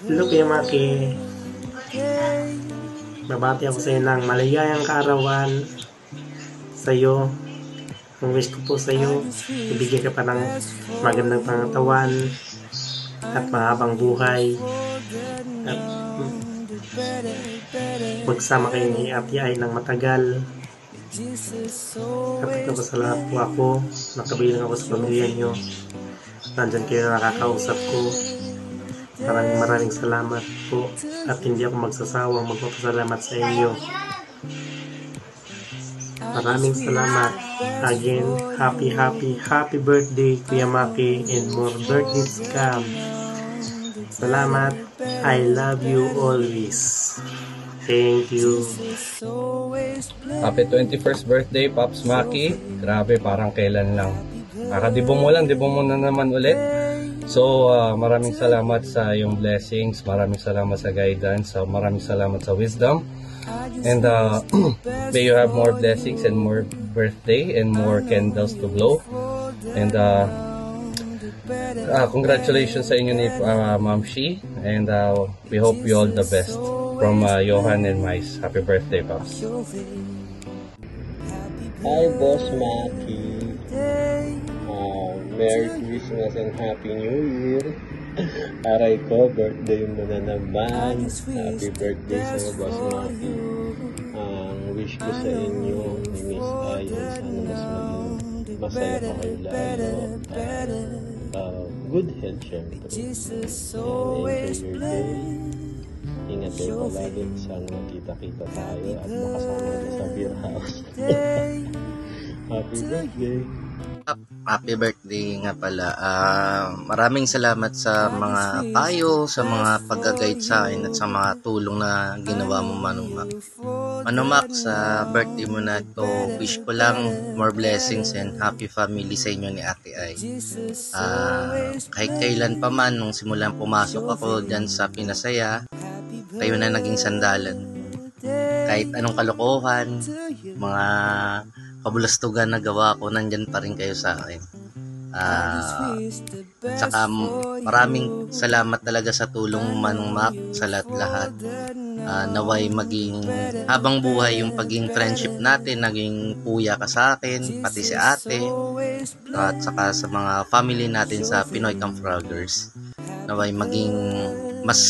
Hello Kuya Maki. Babati ako sa iyo ng maligayang kaarawan sa iyo. Ang wish ko po sa iyo, ibigay ka pa ng magandang pangatawan at mahabang buhay. At magsama kayo ni Ate Ay ng matagal. At nagpapasalamat po ako, nakabilang ako sa pamilya nyo. Nandyan kayo na nakakausap ko. Maraming salamat po at hindi ako magsasawang magpapasalamat sa inyo. Maraming salamat. Again, happy birthday Kuya Maki and more birthdays come. Salamat. I love you always. Thank you. Happy 21st birthday Pops Maki. Grabe, parang kailan lang. Kakadibong mo lang, dibong mo na naman ulit. So, maraming salamat sa iyong blessings, maraming salamat sa guidance, maraming salamat sa wisdom. And may you have more blessings and more birthday and more candles to blow. And congratulations sa inyo ni Ma'am Shi. And we hope you all the best from Johan and Mais. Happy birthday, Pops. Hi, Boss Maki. Merry Christmas and Happy New Year. Aray ko, birthday mo na naman. Happy birthday sa iyo, Boss Maki. Ang wish ko sa inyo ni Miss Ayan, sana mas maging masaya pa kayo lalo. Good health, syempre. And enjoy your day. Ingat kayo palagi. Sana makita-kita tayo at makasama tayo sa beer house. Happy birthday! Happy birthday nga pala. Maraming salamat sa mga payo, sa mga pag-guide sa akin at sa mga tulong na ginawa mo, Manumak. Manumak, sa birthday mo na ito, wish ko lang more blessings and happy family sa inyo ni Ate Ay. Kahit kailan pa man, nung simulan pumasok ako dyan sa Pinasaya, kayo na naging sandalan. Kahit anong kalokohan, mga kabulastugan na gawa ko, nandyan pa rin kayo sa akin. Saka maraming salamat talaga sa tulong Manong sa lahat-lahat. Naway maging habang buhay yung paging friendship natin, naging kuya ka sa akin, pati si ate, at saka sa mga family natin sa Pinoy Camp Froggers. Naway maging mas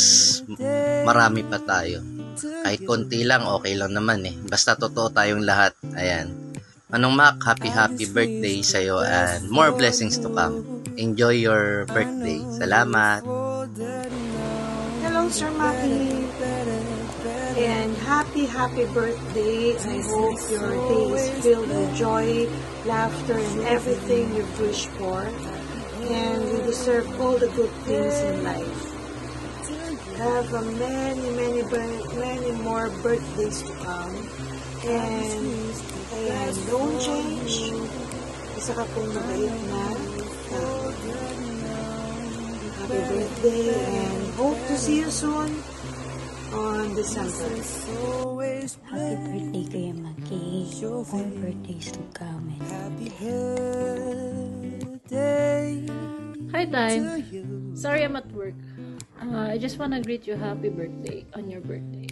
marami pa tayo. Kahit konti lang, okay lang naman eh. Basta totoo tayong lahat. Ayan. Manong Mac, happy birthday sa'yo and more blessings to come. Enjoy your birthday. Salamat. Hello, Sir Maki. And happy birthday. I hope your day is filled with joy, laughter, and everything you've wished for. And you deserve all the good things in life. Have many more birthdays to come. And don't change. Isa ka pong mabait na. Happy birthday and hope to see you soon on December. Happy birthday, Kuya Maki. More birthdays to come. Hi, Time. Sorry I'm at work. I just want to greet you happy birthday on your birthday.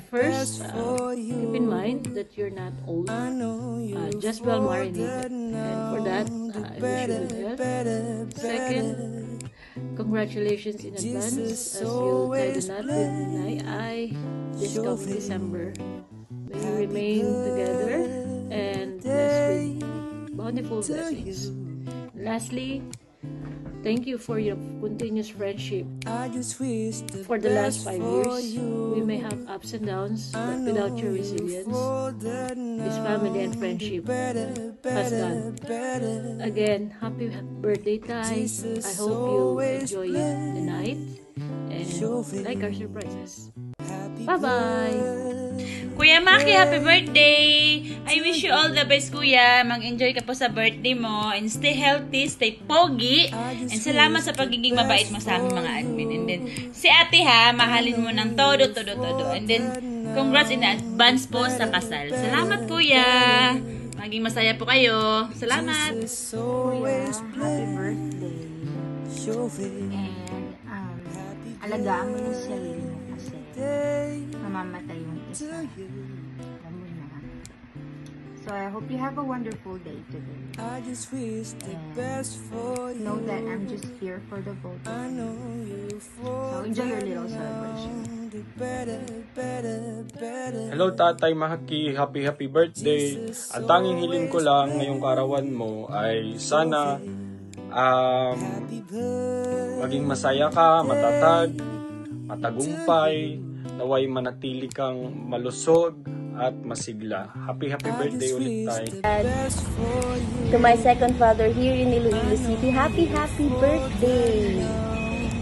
First, keep in mind that you're not old, just well marinated, and for that, I wish you good health. Second, congratulations in advance as you tie the knot with Nay this coming December. May you remain together and blessed with bountiful blessings. Lastly, thank you for your continuous friendship. For the last 5 years, we may have ups and downs, but without your resilience, this family and friendship has gone. Again, happy birthday, Ty. I hope you enjoy the night and like our surprises. Bye-bye! Kuya Maki, happy birthday! I wish you all the best, Kuya. Mag-enjoy ka po sa birthday mo and stay healthy, stay pogi. And salamat sa pagiging mabait mo sa aming mga admin. And then, si ate ha, mahalin mo ng todo. And then, congrats in advance po sa kasal. Salamat, Kuya! Maging masaya po kayo. Salamat! Kuya, happy birthday. And alagaan mo yung sarili mo kasi mamamatay yung isa. Alam mo na. So I hope you have a wonderful day today. And know that I'm just here for the both of you. So enjoy your little celebration. Hello Tatay Maki, happy birthday. Ang tanging hiling ko lang ngayong karawan mo ay sana maging masaya ka, matatag, matagumpay, naway manatili kang malusog at masigla. Happy birthday ulit tayo. To my second father here in Iloilo City, happy birthday!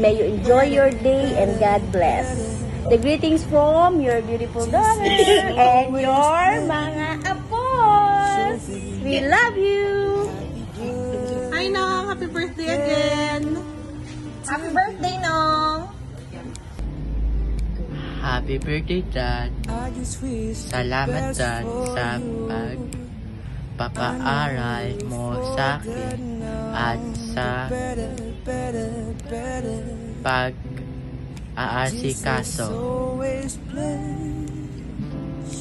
May you enjoy your day and God bless. The greetings from your beautiful daughter and your mga apos. We love you! Hi Nong! Happy birthday again! Happy birthday Nong! Happy birthday, Dad. Salamat, Dad, sa pagpapaaral mo sa akin at sa pag-aasikaso.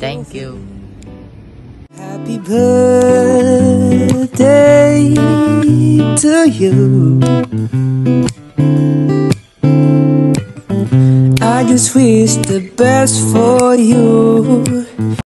Thank you. Happy birthday to you. I just wish the best for you.